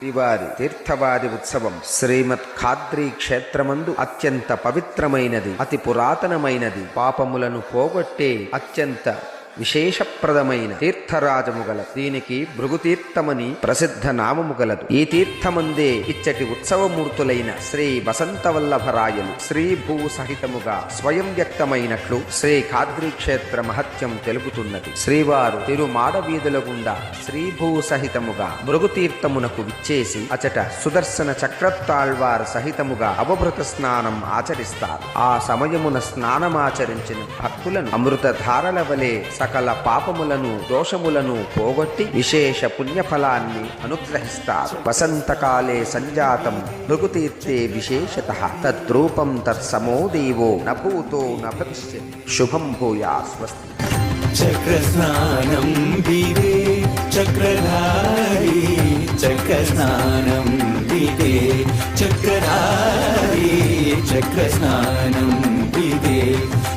శ్రీవారి తీర్థవాది ఉత్సవం శ్రీమద్ ఖాద్రి క్షేత్రమందు అత్యంత పవిత్రమైనది, అతి పురాతనమైనది, పాపములను పోగొట్టే అత్యంత విశేషప్రదమైన తీర్థరాజము గలదు. దీనికి భృగుతీర్థమని ప్రసిద్ధ నామము గలదు. ఈ తీర్థమందే ఇచ్చటి ఉత్సవమూర్తులైన శ్రీ వసంతవల్లభరాయలు శ్రీ భూ సహితముగా స్వయం వ్యక్తమైనట్లు శ్రీ ఖాద్రి క్షేత్ర మహత్యం తెలుపుతున్నది. శ్రీవారు తిరుమాడ వీధుల గుండా శ్రీ భూ సహితముగా భృగుతీర్థమునకు విచ్చేసి అచట సుదర్శన చక్రతాళ్వార్ సహితముగా అవభృత స్నానం ఆచరిస్తారు. ఆ సమయమున స్నానమాచరించిన భక్తులను అమృతధారల వలె సకల పాపములను దోషములను పోగొట్టి విశేష పుణ్యఫలాన్ని అనుగ్రహిస్తారు. వసంతకాలే సంజాతం భృగుతీర్థే విశేషతః తద్రూపం తత్సమో దేవో న భూతో న భవిష్యతి. శుభం భూయా స్వస్తి. చక్రస్నానం విదే చక్రధారి, చక్రస్నానం విదే చక్రధారి, చక్రస్నానం విదే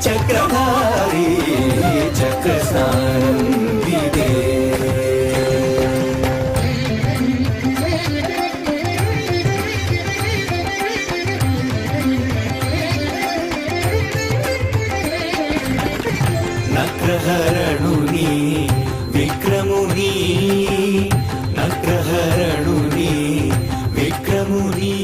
చక్రధారి, చక్రస్నానం విదే. నగ్రహరణుని విక్రముని, నగ్రహరణుని విక్రముని.